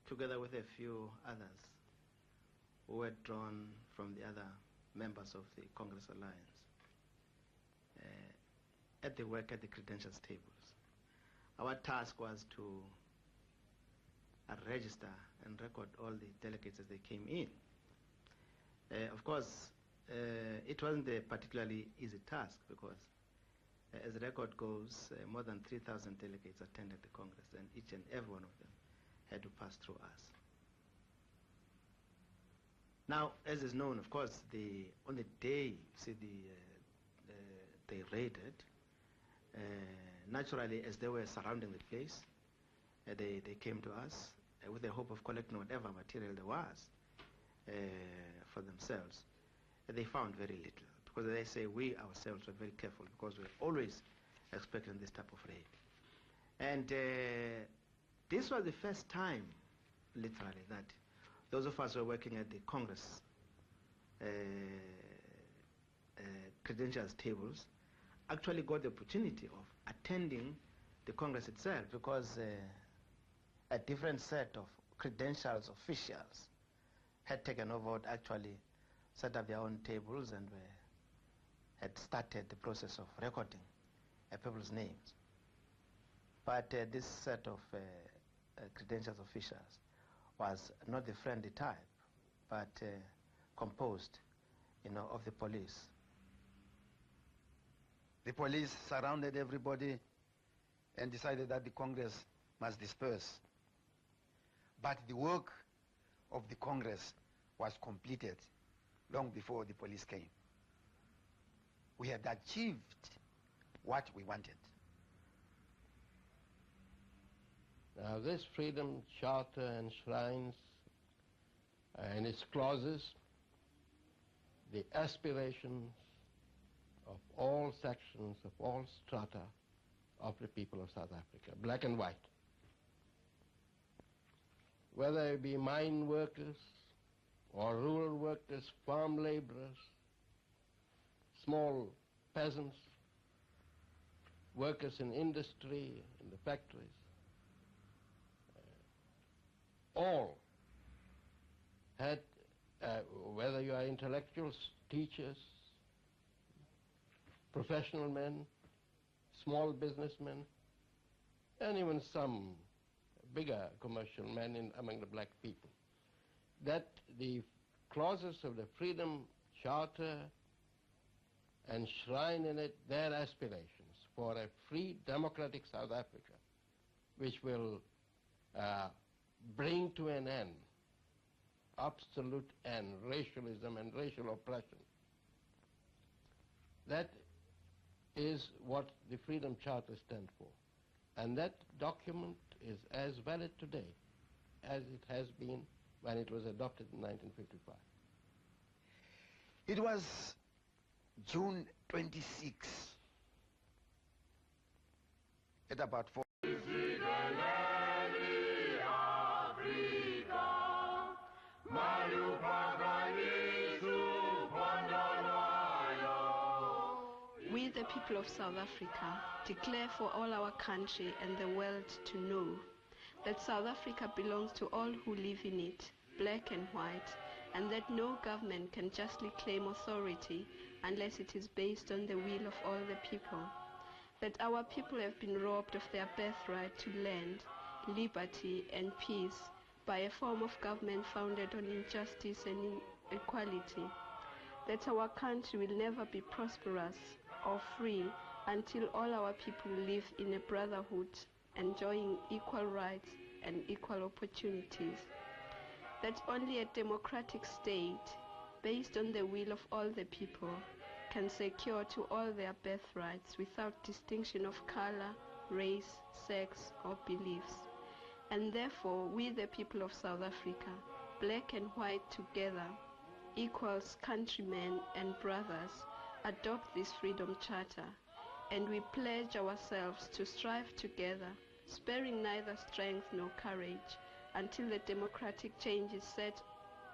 together with a few others who were drawn from the other members of the Congress Alliance, at the work at the credentials tables. Our task was to register and record all the delegates as they came in. Of course, it wasn't a particularly easy task because, as the record goes, more than 3,000 delegates attended the Congress, and each and every one of them had to pass through us. Now, as is known, of course, on the day, they raided, naturally, as they were surrounding the place, they came to us with the hope of collecting whatever material there was for themselves. They found very little, because they say we ourselves were very careful because we're always expecting this type of raid. And this was the first time, literally, that those of us who were working at the Congress credentials tables actually got the opportunity of attending the Congress itself, because a different set of credentials officials had taken over, actually set up their own tables and had started the process of recording people's names. But this set of credentials officials was not the friendly type, but composed, of the police. The police surrounded everybody and decided that the Congress must disperse. But the work of the Congress was completed long before the police came. We had achieved what we wanted. Now, this Freedom Charter enshrines in its clauses the aspirations of all sections, of all strata of the people of South Africa, black and white. Whether it be mine workers or rural workers, farm laborers, small peasants, workers in industry, in the factories, all had, whether you are intellectuals, teachers, professional men, small businessmen, and even some bigger commercial men among the black people, that the clauses of the Freedom Charter enshrine in it their aspirations for a free, democratic South Africa, which will bring to an end, absolute end, racialism and racial oppression. That is what the Freedom Charter stands for. And that document is as valid today as it has been when it was adopted in 1955. It was June 26 at about 4. We, the people of South Africa, declare for all our country and the world to know that South Africa belongs to all who live in it, black and white, and that no government can justly claim authority unless it is based on the will of all the people. That our people have been robbed of their birthright to land, liberty, and peace by a form of government founded on injustice and inequality. That our country will never be prosperous or free until all our people live in a brotherhood, enjoying equal rights and equal opportunities. That only a democratic state, based on the will of all the people, can secure to all their birthrights without distinction of color, race, sex, or beliefs. And therefore, we, the people of South Africa, black and white together, equals countrymen and brothers, adopt this Freedom Charter, and we pledge ourselves to strive together, sparing neither strength nor courage, until the democratic changes set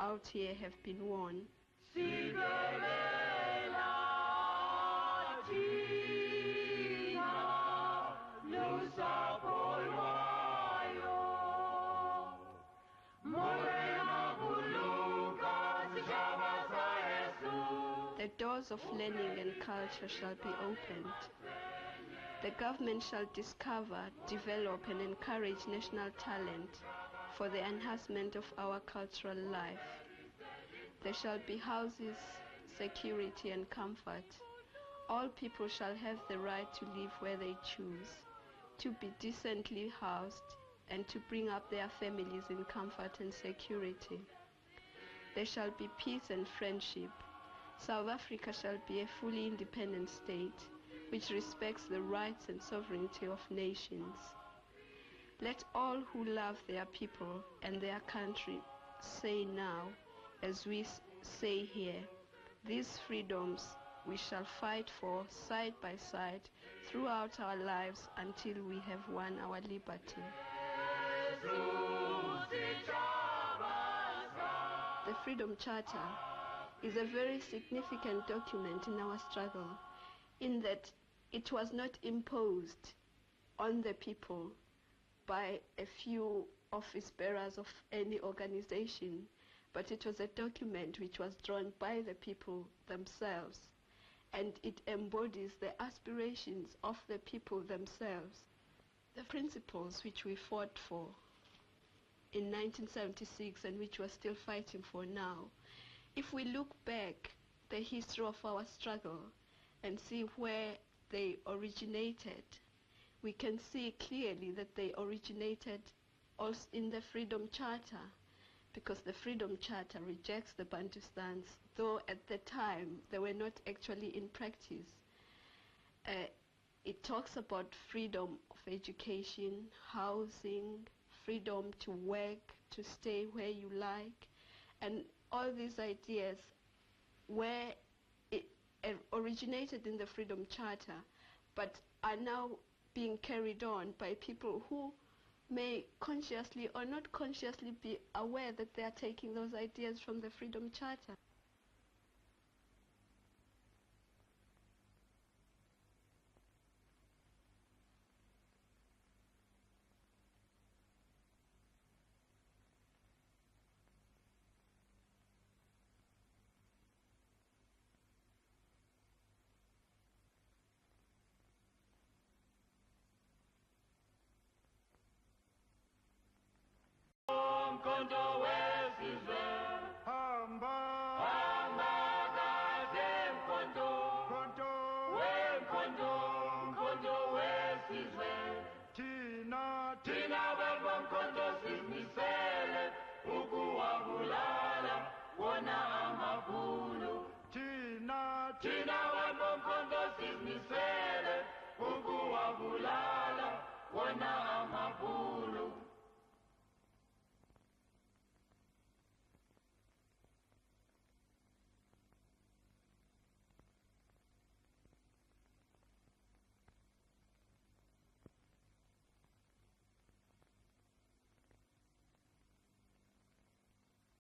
out here have been won. The doors of learning and culture shall be opened. The government shall discover, develop, and encourage national talent for the enhancement of our cultural life. There shall be houses, security, and comfort. All people shall have the right to live where they choose, to be decently housed, and to bring up their families in comfort and security. There shall be peace and friendship. South Africa shall be a fully independent state, which respects the rights and sovereignty of nations. Let all who love their people and their country say now, as we say here, these freedoms we shall fight for side by side throughout our lives until we have won our liberty. The Freedom Charter is a very significant document in our struggle, in that it was not imposed on the people by a few office bearers of any organization, but it was a document which was drawn by the people themselves, and it embodies the aspirations of the people themselves. The principles which we fought for in 1976 and which we're still fighting for now, if we look back the history of our struggle and see where they originated, we can see clearly that they originated also in the Freedom Charter, because the Freedom Charter rejects the Bantustans, though at the time they were not actually in practice. It talks about freedom of education, housing, freedom to work, to stay where you like, and all these ideas were originated in the Freedom Charter, but are now being carried on by people who may consciously or not consciously be aware that they are taking those ideas from the Freedom Charter.